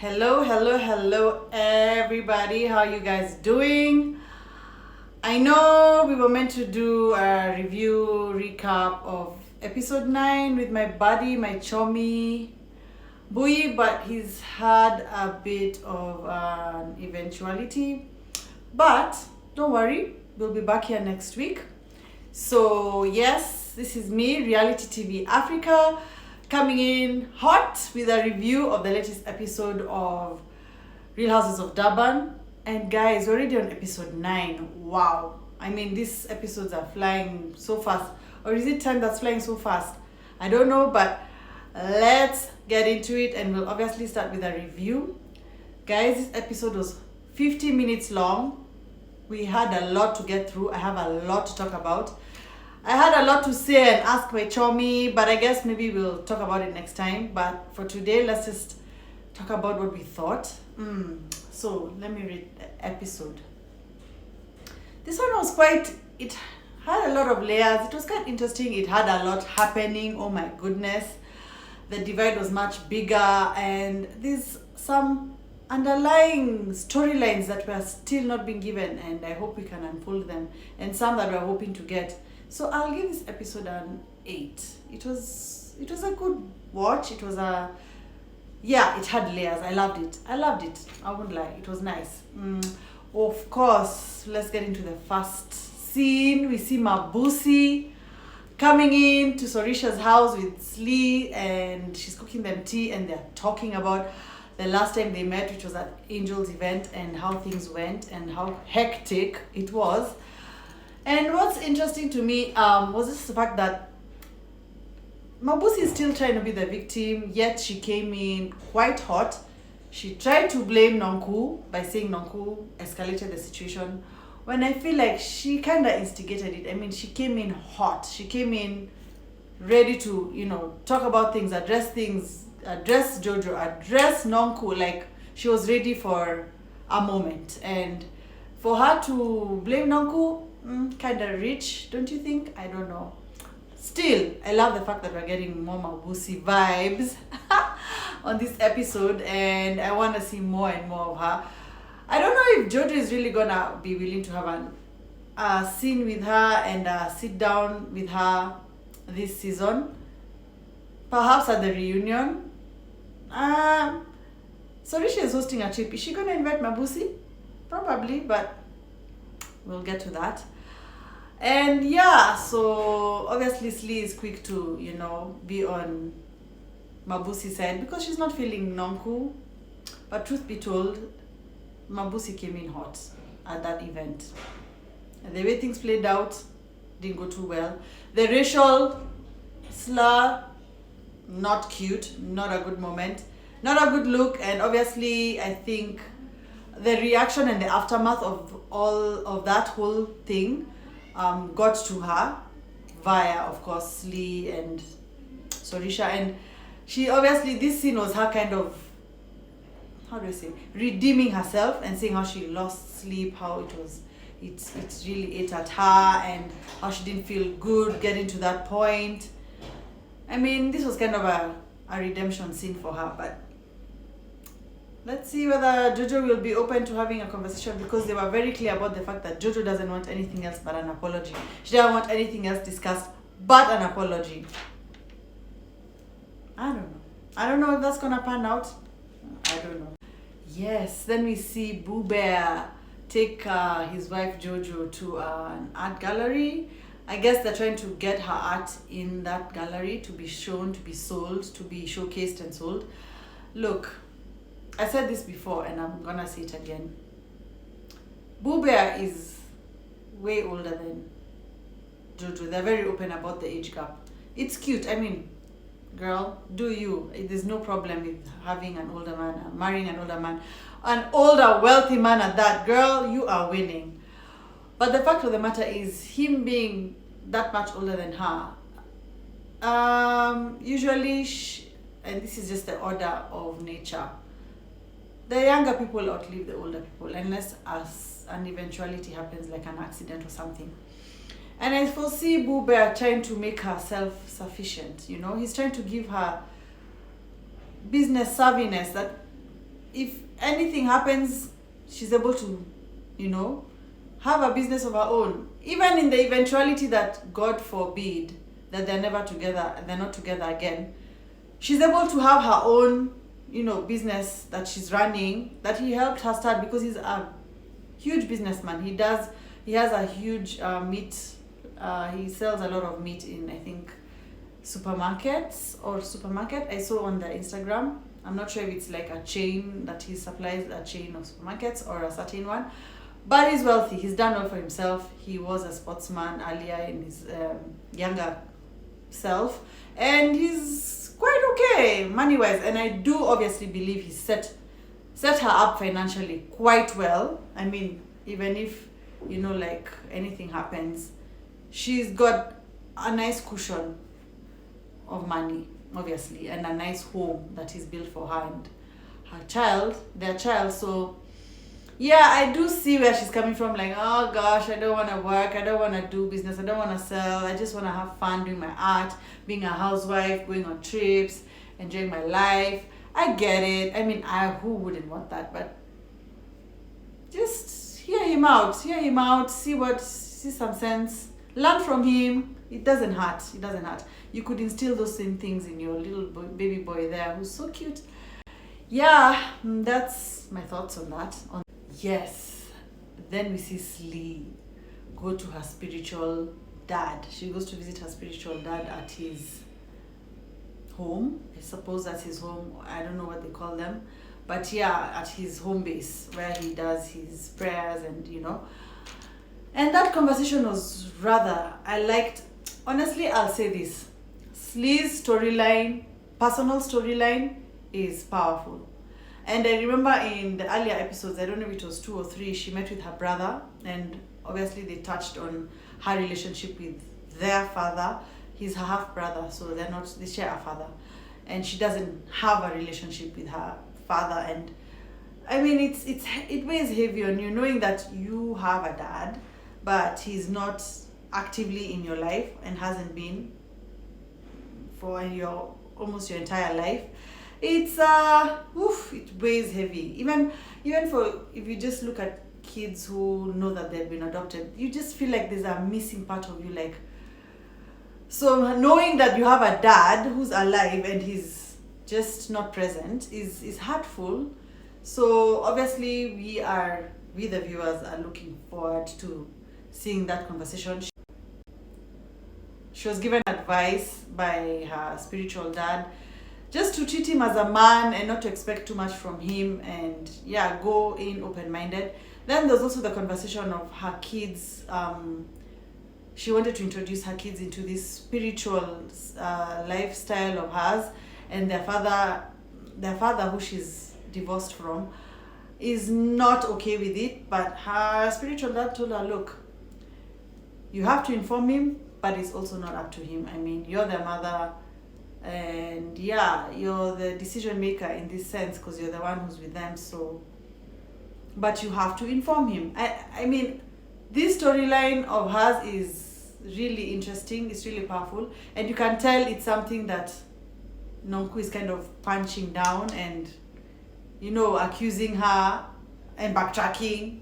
Hello, everybody. How you guys doing? I know we were meant to do a review recap of episode 9 with my buddy, my chummy Bui, but he's had a bit of an eventuality. But don't worry, we'll be back here next week. So, yes, this is me, Reality TV Africa, coming in hot with a review of the latest episode of Real Houses of Durban. And guys, we're already on episode 9. Wow. I mean, these episodes are flying so fast. Or is it time that's flying so fast? I don't know, but let's get into it, and we'll obviously start with a review. Guys, this episode was 50 minutes long. We had a lot to get through. I have a lot to talk about. I had a lot to say and ask my chummy, but I guess maybe we'll talk about it next time. But for today, let's just talk about what we thought. So let me read the episode. This one was it had a lot of layers. It was quite interesting. It had a lot happening. Oh my goodness. The divide was much bigger, and there's some underlying storylines that were still not being given, and I hope we can unfold them, and some that we're hoping to get. So I'll give this episode an 8. It was a good watch. It had layers. I loved it. I won't lie. It was nice. Of course, let's get into the first scene. We see Mabusi coming in to Sorisha's house with Slee, and she's cooking them tea, and they're talking about the last time they met, which was at Angel's event, and how things went and how hectic it was. And what's interesting to me was this the fact that Mabusi is still trying to be the victim, yet she came in quite hot. She tried to blame Nonku by saying Nonku escalated the situation, when I feel like she kind of instigated it. I mean, she came in hot. She came in ready to, talk about things, address Jojo, address Nonku, like she was ready for a moment. And for her to blame Nonku, kind of rich, don't you think? I don't know. Still, I love the fact that we're getting more Mabusi vibes on this episode, and I want to see more and more of her. I don't know if Jojo is really gonna be willing to have a scene with her and sit down with her this season. Perhaps at the reunion. Sorisha is hosting a trip. Is she gonna invite Mabusi? Probably, but we'll get to that. And yeah, so obviously Slee is quick to, be on Mabusi's side because she's not feeling Nonku. But truth be told, Mabusi came in hot at that event. And the way things played out didn't go too well. The racial slur, not cute, not a good moment, not a good look. And obviously, I think the reaction and the aftermath of all of that whole thing got to her via, of course, Slee and Sorisha. And she obviously, this scene was her kind of, redeeming herself and saying how she lost sleep, how it really ate at her, and how she didn't feel good getting to that point. I mean, this was kind of a redemption scene for her, but let's see whether Jojo will be open to having a conversation, because they were very clear about the fact that Jojo doesn't want anything else but an apology. She doesn't want anything else discussed but an apology. I don't know if that's gonna pan out. I don't know. Yes, then we see Boo Bear take his wife Jojo to an art gallery. I guess they're trying to get her art in that gallery to be shown, to be sold, to be showcased and sold. Look, I said this before and I'm gonna say it again. Boo Bear is way older than Jojo. They're very open about the age gap. It's cute. I mean, girl, do you. There's no problem with having an older man, marrying an older man, an older, wealthy man at that. Girl, you are winning. But the fact of the matter is, him being that much older than her, usually, and this is just the order of nature, the younger people outlive the older people, unless an eventuality happens, like an accident or something. And I foresee Boo Bear trying to make her self-sufficient, He's trying to give her business savviness that if anything happens, she's able to, have a business of her own. Even in the eventuality that, God forbid, that they're not together again, she's able to have her own, business that she's running, that he helped her start, because he's a huge businessman. He has a huge meat, he sells a lot of meat in, I think, supermarket. I saw on the Instagram. I'm not sure if it's like a chain that he supplies, a chain of supermarkets or a certain one, but he's wealthy. He's done well for himself. He was a sportsman earlier in his younger self, and he's quite okay money wise. And I do obviously believe he set her up financially quite well. I mean, even if like anything happens, she's got a nice cushion of money, obviously, and a nice home that is built for her and their child. So yeah, I do see where she's coming from. Like, oh gosh, I don't want to work, I don't want to do business, I don't want to sell, I just want to have fun doing my art, being a housewife, going on trips, enjoying my life. I get it. I mean, who wouldn't want that? But just hear him out, see some sense, learn from him. It doesn't hurt. You could instill those same things in your little baby boy there, who's so cute. Yeah, that's my thoughts on that. Yes, then we see Slee go to her spiritual dad. She goes to visit her spiritual dad at his home. I suppose that's his home. I don't know what they call them, but yeah, at his home base where he does his prayers and and that conversation was I liked. Honestly, I'll say this: Slee's personal storyline is powerful. And I remember in the earlier episodes, I don't know if it was 2 or 3, she met with her brother, and obviously they touched on her relationship with their father. He's her half brother, so they share a father, and she doesn't have a relationship with her father. And I mean, it weighs heavy on you knowing that you have a dad, but he's not actively in your life and hasn't been for almost your entire life. It's it weighs heavy. Even for, if you just look at kids who know that they've been adopted, you just feel like there's a missing part of you. Like, so knowing that you have a dad who's alive and he's just not present is hurtful. So obviously we the viewers are looking forward to seeing that conversation. She was given advice by her spiritual dad just to treat him as a man and not to expect too much from him, and go in open-minded. Then there's also the conversation of her kids. She wanted to introduce her kids into this spiritual lifestyle of hers, and their father, who she's divorced from, is not okay with it. But her spiritual dad told her, look, you have to inform him, but it's also not up to him. I mean, you're their mother, and you're the decision maker in this sense because you're the one who's with them. So, but you have to inform him. I mean, this storyline of hers is really interesting. It's really powerful, and you can tell it's something that Nonku is kind of punching down and accusing her and backtracking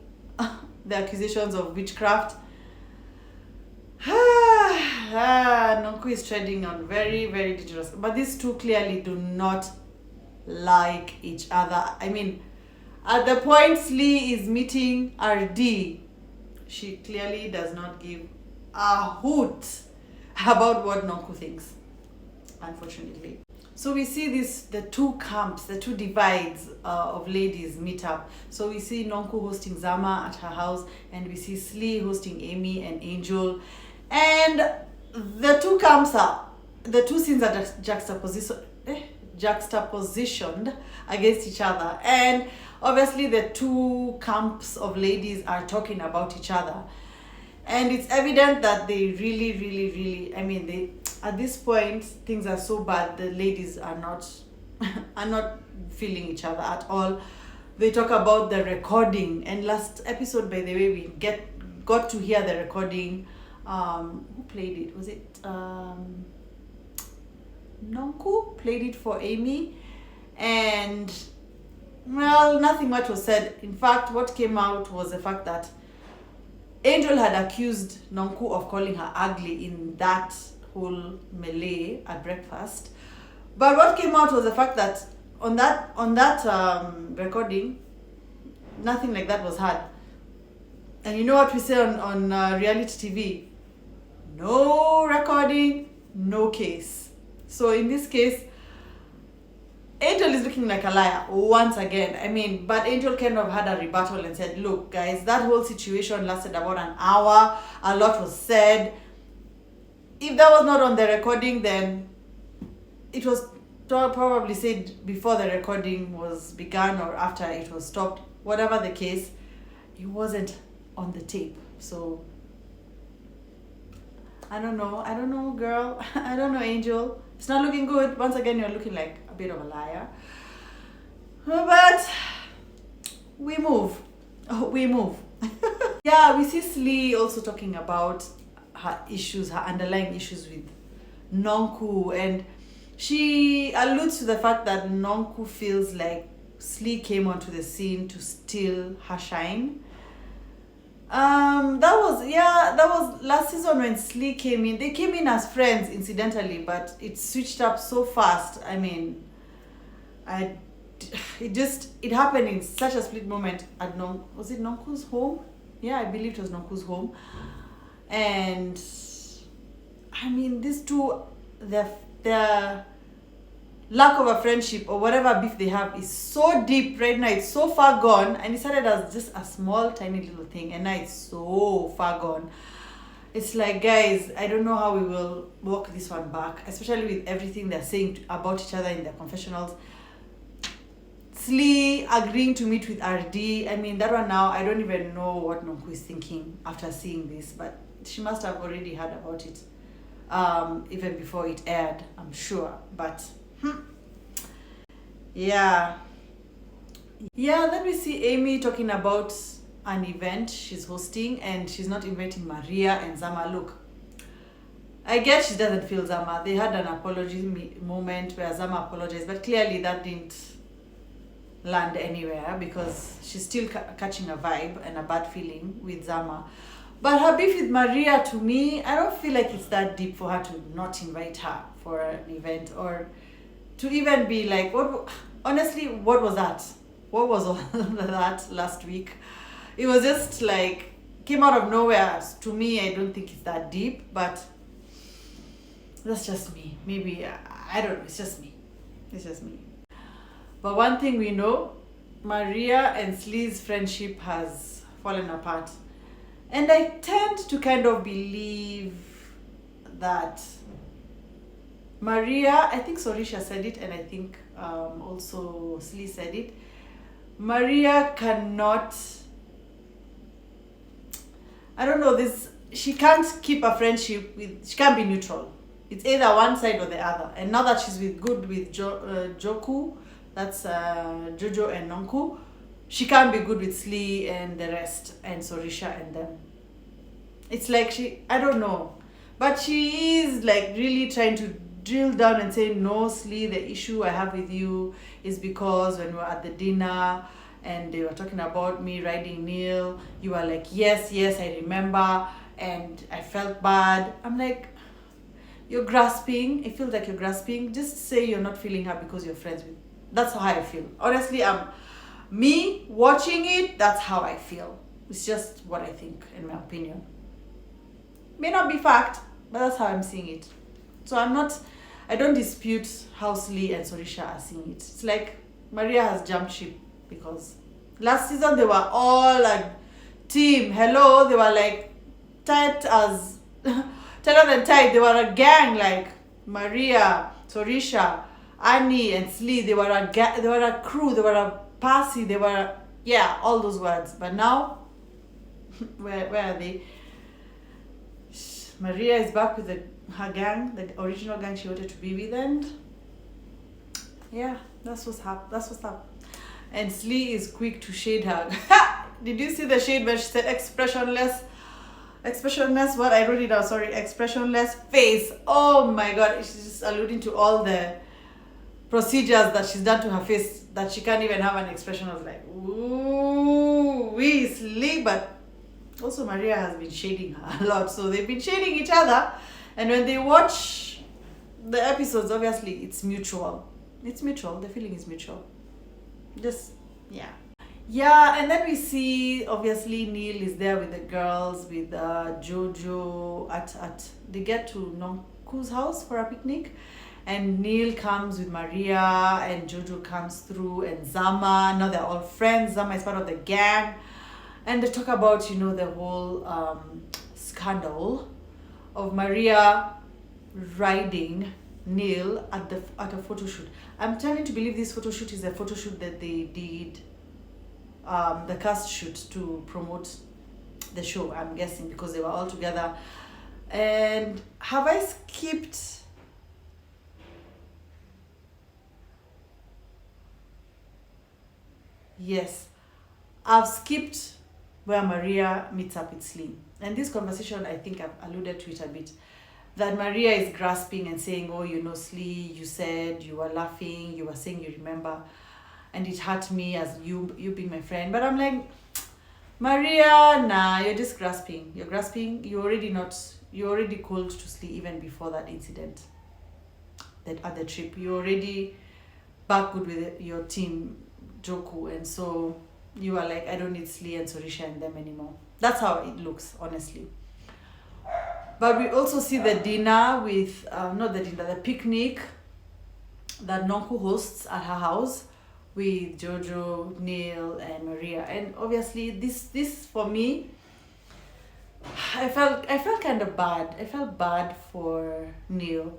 the accusations of witchcraft. Nonku is treading on very, very dangerous. But these two clearly do not like each other. I mean, at the point Slee is meeting RD, she clearly does not give a hoot about what Nonku thinks, unfortunately. So we see the two camps, the two divides of ladies meet up. So we see Nonku hosting Zama at her house, and we see Slee hosting Amy and Angel. And the two camps the two scenes are juxtapositioned against each other. And obviously the two camps of ladies are talking about each other. And it's evident that they really, really, really, I mean, at this point, things are so bad, the ladies are not feeling each other at all. They talk about the recording, and last episode, by the way, we got to hear the recording. Who played it? Was it Nonku played it for Amy, and Well, nothing much was said. In fact, what came out was the fact that Angel had accused Nonku of calling her ugly in that whole melee at breakfast. But what came out was the fact that on that recording, nothing like that was heard. And you know what we say on reality TV? No recording, no case. So in this case, Angel is looking like a liar once again. I mean, but Angel kind of had a rebuttal and said, look, guys, that whole situation lasted about an hour. A lot was said. If that was not on the recording, then it was probably said before the recording was begun or after it was stopped. Whatever the case, it wasn't on the tape. So, I don't know, girl. I don't know, Angel. It's not looking good. Once again, you're looking like a bit of a liar. But we move. Yeah, we see Slee also talking about her issues, her underlying issues with Nonku. And she alludes to the fact that Nonku feels like Slee came onto the scene to steal her shine. That was last season when Slee came in. They came in as friends incidentally, but it switched up so fast. I mean, it happened in such a split moment at was it Nonku's home? Yeah, I believe it was Nonku's home. And I mean, these two, their lack of a friendship or whatever beef they have is so deep right now. It's so far gone, and it started as just a small tiny little thing, and now it's so far gone. It's like, guys, I don't know how we will walk this one back, especially with everything they're saying about each other in their confessionals. Slee agreeing to meet with RD. I mean, that one now, I don't even know what Nonku is thinking after seeing this, but she must have already heard about it even before it aired, I'm sure. But yeah, then we see Amy talking about an event she's hosting, and she's not inviting Maria and Zama. Look, I guess she doesn't feel Zama. They had an apology moment where Zama apologized, but clearly that didn't land anywhere because she's still catching a vibe and a bad feeling with Zama. But her beef with Maria, to me, I don't feel like it's that deep for her to not invite her for an event, or to even be like, honestly, what was that? What was all that last week? It was just like, came out of nowhere. To me, I don't think it's that deep, but that's just me. Maybe, I don't know, it's just me. But one thing we know, Maria and Slee's friendship has fallen apart. And I tend to kind of believe that Maria, I think Sorisha said it, and I think also Slee said it. Maria cannot, I don't know, she can't keep a friendship with, she can't be neutral. It's either one side or the other. And now that she's with Joku, that's Jojo and Nonku, she can't be good with Slee and the rest, and Sorisha and them. It's like I don't know. But she is like really trying to drill down and say, no, Slee, the issue I have with you is because when we were at the dinner and they were talking about me riding Neil, you were like, yes, I remember, and I felt bad. I'm like, you're grasping. It feels like you're grasping. Just say you're not feeling her because you're friends with. That's how I feel. Honestly, me watching it, that's how I feel. It's just what I think, in my opinion. May not be fact, but that's how I'm seeing it. So I don't dispute how Slee and Sorisha are seeing it. It's like Maria has jumped ship because last season they were all a team. Hello, they were like tight as tighter than tight. They were a gang, like Maria, Sorisha, Annie, and Slee. They were a crew. They were a posse. They were all those words. But now, where are they? Maria is back with her gang, the original gang she wanted to be with, and that's what's up. And Slee is quick to shade her. Did you see the shade where she said expressionless? What I wrote it down. Sorry, expressionless face. Oh my God, she's just alluding to all the procedures that she's done to her face that she can't even have an expression of like, ooh, we sleep. But also Maria has been shading her a lot. So they've been shading each other. And when they watch the episodes, obviously it's mutual. It's mutual. The feeling is mutual. Just, yeah. Yeah, and then we see obviously Neil is there with the girls, with Jojo at they get to Nonku's house for a picnic, and Neil comes with Maria, and Jojo comes through, and Zama. Now they're all friends. Zama is part of the gang, and they talk about the whole scandal of Maria riding Neil at a photo shoot. I'm trying to believe this photo shoot is a photo shoot that they did. The cast shoot to promote the show, I'm guessing, because they were all together. And have I skipped? Yes, I've skipped where Maria meets up with Slim. And this conversation, I think I've alluded to it a bit. That Maria is grasping and saying, oh, Slee, you said you were laughing, you were saying you remember. And it hurt me as you being my friend. But I'm like, Maria, nah, you're just grasping. You're grasping. You're already cold to sleep even before that incident. That at the trip. You're already back good with your team, Joku. And so you are like, I don't need Slee and Sorisha and them anymore. That's how it looks, honestly. But we also see the dinner with, the picnic that Nonku hosts at her house, with Jojo, Neil, and Maria. And obviously this for me, I felt kind of bad. I felt bad for Neil,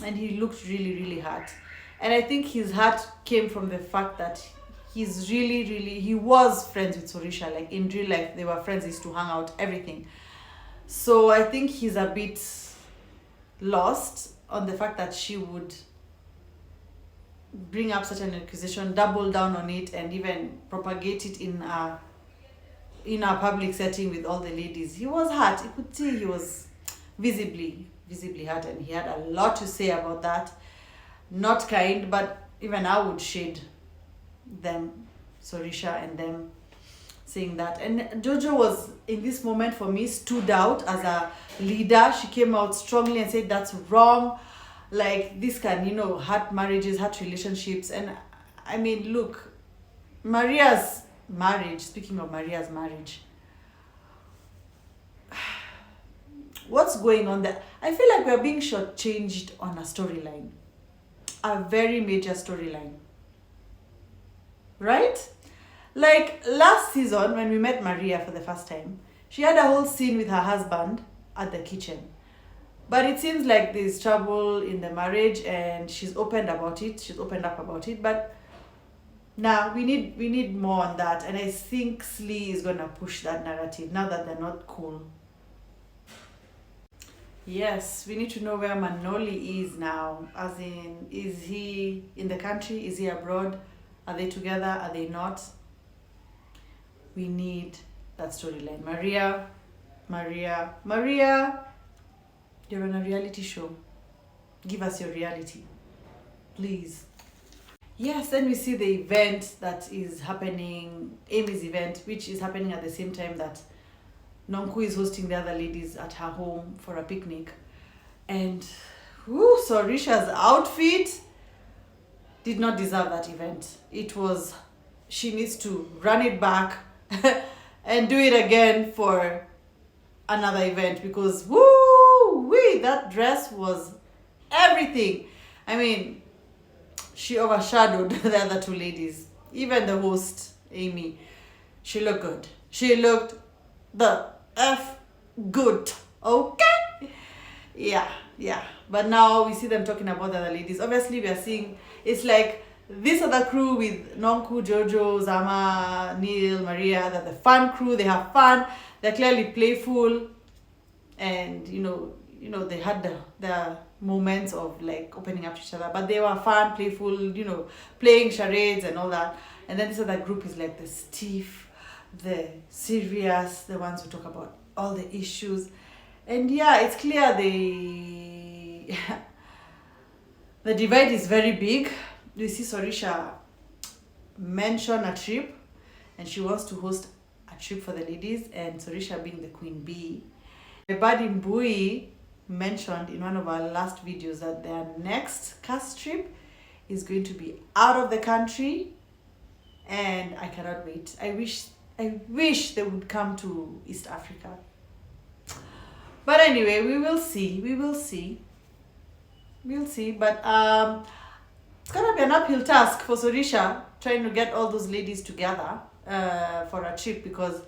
and he looked really, really hurt. And I think his hurt came from the fact that he's he was friends with Sorisha. Like in real life, they were friends, they used to hang out, everything. So I think he's a bit lost on the fact that she would bring up such an accusation, double down on it, and even propagate it in a public setting with all the ladies. He was hurt. You could see he was visibly hurt, and he had a lot to say about that. Not kind, but even I would shade them, Sorisha and them, saying that. And Jojo was, in this moment for me, stood out as a leader. She came out strongly and said that's wrong. Like, this can, hurt marriages, hurt relationships. And I mean, look, Maria's marriage, speaking of Maria's marriage, what's going on there? I feel like we're being shortchanged on a storyline, a very major storyline, right? Like last season, when we met Maria for the first time, she had a whole scene with her husband at the kitchen. But it seems like there's trouble in the marriage, and she's opened up about it. But now we need more on that. And I think Slee is gonna push that narrative now that they're not cool. Yes, we need to know where Manoli is now. As in, is he in the country? Is he abroad? Are they together? Are they not? We need that storyline. Maria, you're on a reality show. Give us your reality, please. Yes, then we see the event that is happening, Amy's event, which is happening at the same time that Nonku is hosting the other ladies at her home for a picnic. And Sorisha's outfit did not deserve that event. She needs to run it back and do it again for another event, because that dress was everything. I mean, she overshadowed the other two ladies. Even the host, Amy, she looked good. She looked the F good. Okay? Yeah. But now we see them talking about the other ladies. Obviously, we are seeing, it's like this other crew with Nonku, Jojo, Zama, Neil, Maria, they're the fun crew. They have fun. They're clearly playful. And, they had the moments of like opening up to each other. But they were fun, playful, playing charades and all that. And then this other group is like the stiff, the serious, the ones who talk about all the issues. And yeah, it's clear the divide is very big. You see Sorisha mention a trip, and she wants to host a trip for the ladies, and Sorisha being the queen bee. My buddy Mbui mentioned in one of our last videos that their next cast trip is going to be out of the country, and I cannot wait. I wish they would come to East Africa. But anyway, we will see. But it's gonna be an uphill task for Sorisha trying to get all those ladies together for a trip, because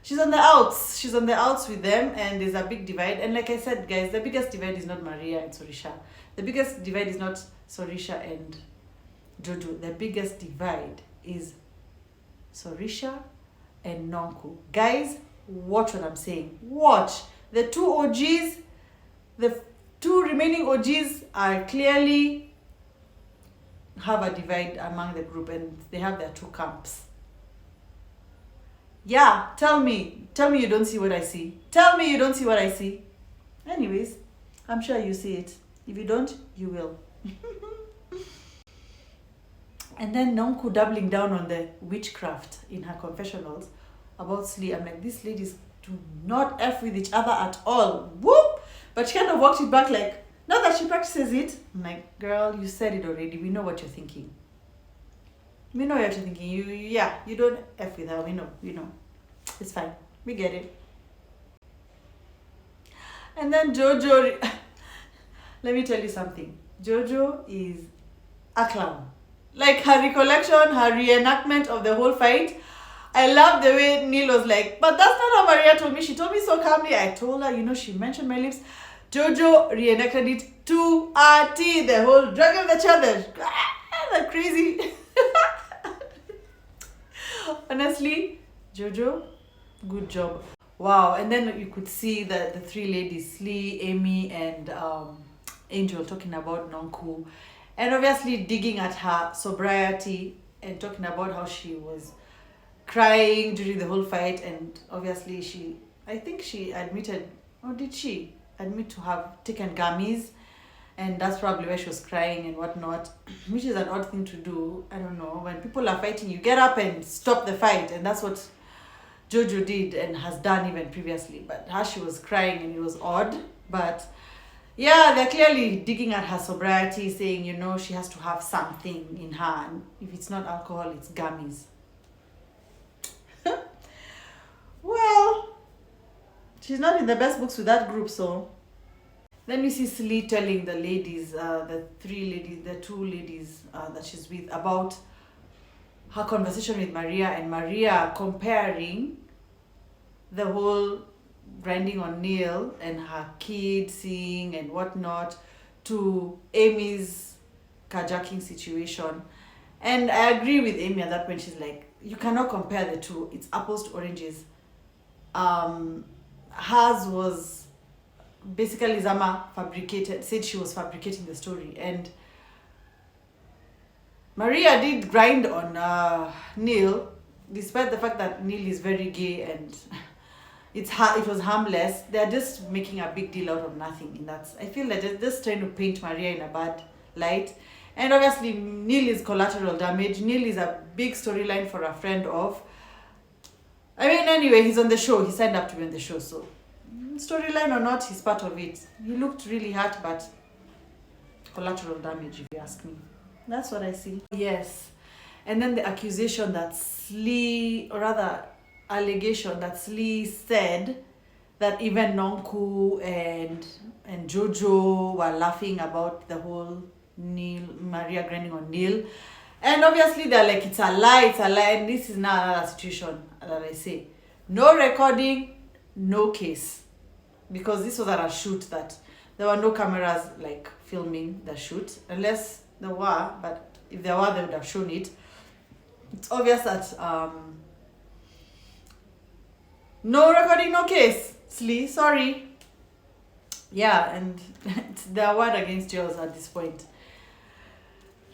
she's on the outs with them, and there's a big divide. And like I said, guys, the biggest divide is not Maria and Sorisha. The biggest divide is not Sorisha and Jojo. The biggest divide is Sorisha and Nonku. Guys, watch what I'm saying. Watch. The two remaining OGs are clearly have a divide among the group, and they have their two camps. Yeah, tell me you don't see what I see. Tell me you don't see what I see. Anyways, I'm sure you see it. If you don't, you will. And then Nonku doubling down on the witchcraft in her confessionals about Slee. I'm like, these ladies do not F with each other at all. Whoop! But she kind of walked it back like, not that she practices it. I'm like, girl, you said it already. We know what you're thinking. We know what you're thinking. You don't F with her. We know. It's fine. We get it. And then Jojo, let me tell you something. Jojo is a clown. Like her recollection, her reenactment of the whole fight. I love the way Neil was like, but that's not how Maria told me. She told me so calmly. I told her, she mentioned my lips. Jojo reenacted it to a T. The whole dragging of the chair. That crazy. Honestly, Jojo, good job. Wow. And then you could see the three ladies, Slee, Amy, and Angel, talking about Nonku. And obviously digging at her sobriety and talking about how she was crying during the whole fight. And obviously I think she admitted, or did she admit to have taken gummies? And that's probably why she was crying and whatnot, which is an odd thing to do. I don't know. When people are fighting, you get up and stop the fight. And that's what Jojo did and has done even previously. But how she was crying, and it was odd. But yeah, they're clearly digging at her sobriety, saying, she has to have something in her. And if it's not alcohol, it's gummies. Well, she's not in the best books with that group, so. Then you see Slee telling the ladies, the two ladies that she's with, about her conversation with Maria, and Maria comparing the whole grinding on Neil and her kid seeing and whatnot to Amy's carjacking situation. And I agree with Amy at that point. She's like, you cannot compare the two. It's apples to oranges. Hers was basically Zama said she was fabricating the story, and Maria did grind on Neil, despite the fact that Neil is very gay and it was harmless. They're just making a big deal out of nothing. In that, I feel that they're just trying to paint Maria in a bad light. And obviously Neil is collateral damage. Neil is a big storyline for a friend of. Anyway, he's on the show. He signed up to be on the show, so storyline or not, he's part of it. He looked really hurt, but collateral damage, if you ask me. That's what I see. Yes. And then the accusation that Slee, or rather allegation that Slee said that even Nonku and Jojo were laughing about the whole Maria grinding on Neil. And obviously they're like, it's a lie. And this is now another situation that I say. No recording, no case. Because this was at a shoot that there were no cameras like filming the shoot. Unless there were, but if there were, they would have shown it. It's obvious that no recording, no case. Slee, sorry. Yeah, and it's their word against yours at this point.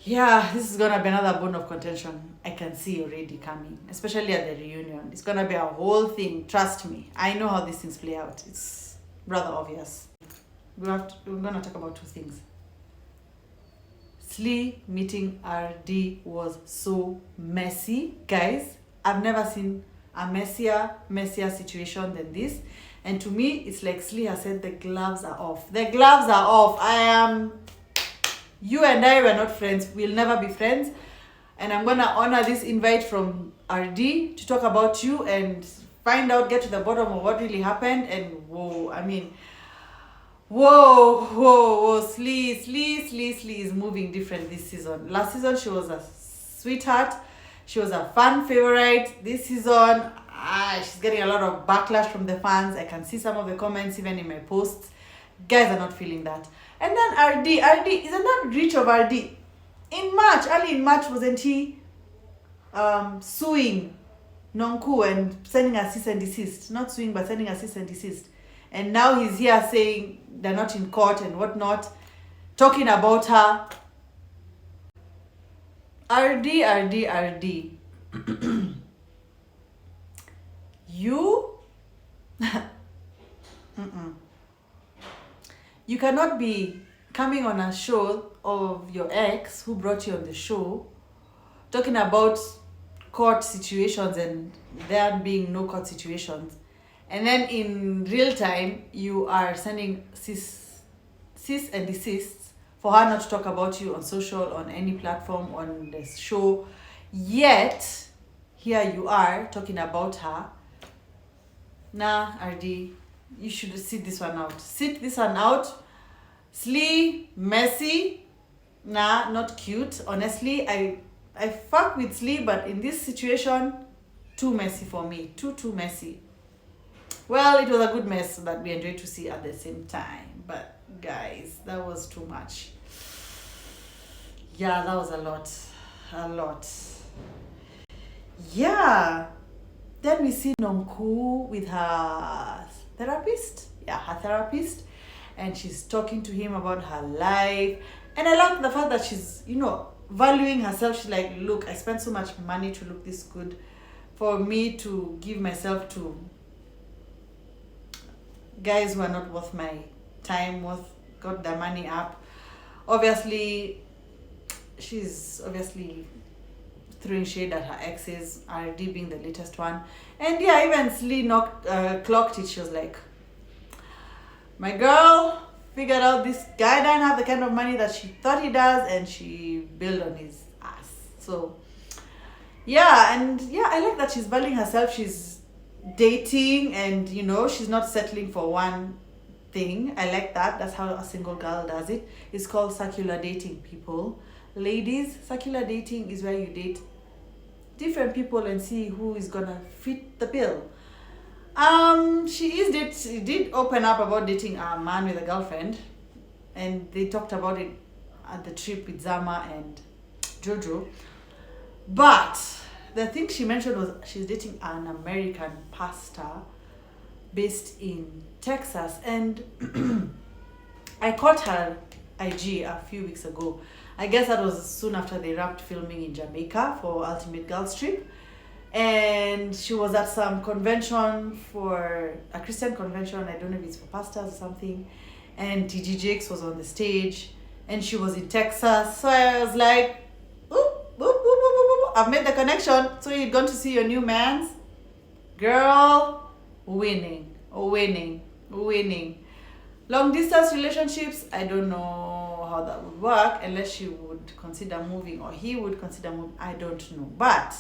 Yeah, this is gonna be another bone of contention. I can see already coming, especially at the reunion. It's gonna be a whole thing. Trust me. I know how these things play out. It's rather obvious. We're gonna talk about two things. Slee meeting RD was so messy. Guys, I've never seen a messier situation than this. And to me, it's like Slee has said the gloves are off. The gloves are off. You and I were not friends. We'll never be friends. And I'm gonna honor this invite from RD to talk about you and find out, get to the bottom of what really happened. And whoa, Slee is moving different this season. Last season, she was a sweetheart. She was a fan favorite. This season, she's getting a lot of backlash from the fans. I can see some of the comments even in my posts. Guys are not feeling that. And then RD isn't that reach of RD? Early in March, wasn't he suing Nonku and sending a cease and desist? Not suing, but sending a cease and desist. And now he's here saying they're not in court and whatnot, talking about her. RD. You? You cannot be coming on a show of your ex who brought you on the show, talking about court situations and there being no court situations. And then in real time, you are sending cease and desists for her not to talk about you on social, on any platform, on the show. Yet, here you are talking about her. Nah, RD, you should sit this one out. Sit this one out. Slee, messy. Nah, not cute. Honestly, I fuck with Slee, but in this situation, too messy for me. Too messy. Well, it was a good mess that we enjoyed to see at the same time. But guys, that was too much. Yeah, that was a lot. Yeah. Then we see Nonku with her therapist. Yeah, her therapist. And she's talking to him about her life. And I like the fact that she's, valuing herself. She's like, look, I spent so much money to look this good. For me to give myself to guys who are not worth my time, got their money up. Obviously, she's throwing shade at her exes, RD being the latest one. And yeah, even Slee clocked it. She was like, my girl figured out this guy doesn't have the kind of money that she thought he does, and she built on his ass. So yeah, I like that she's valuing herself. She's dating and she's not settling for one thing. I like that. That's how a single girl does it. It's called circular dating, people. Ladies, circular dating is where you date different people and see who is gonna fit the bill. She did open up about dating a man with a girlfriend, and they talked about it at the trip with Zama and Jojo. But the thing she mentioned was she's dating an American pastor based in Texas. And I caught her IG a few weeks ago. I guess that was soon after they wrapped filming in Jamaica for Ultimate Girls Trip. And she was at some convention, for a Christian convention. I don't know if it's for pastors or something. And TG Jakes was on the stage. And she was in Texas. So I was like, I've made the connection. So you're going to see your new man's girl. Winning. Long distance relationships, I don't know how that would work unless she would consider moving or he would consider moving. I don't know. But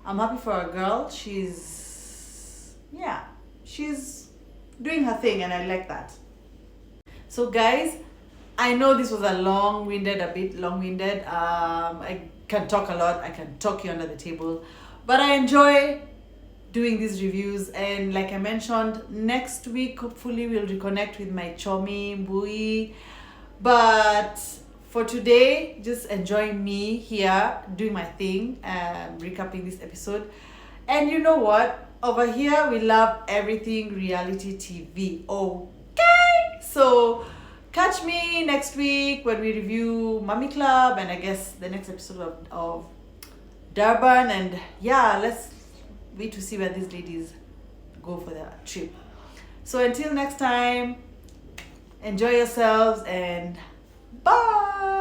I'm happy for a girl. She's doing her thing, and I like that. So guys, I know this was a bit long-winded. I can talk a lot. I can talk you under the table. But I enjoy doing these reviews. And like I mentioned, next week, hopefully we'll reconnect with my Chomi, Mbui. But for today, just enjoy me here doing my thing, recapping this episode. And you know what? Over here, we love everything reality TV. Okay? So catch me next week when we review Mummy Club, and I guess the next episode of Durban. And yeah, let's wait to see where these ladies go for their trip. So until next time, enjoy yourselves and bye.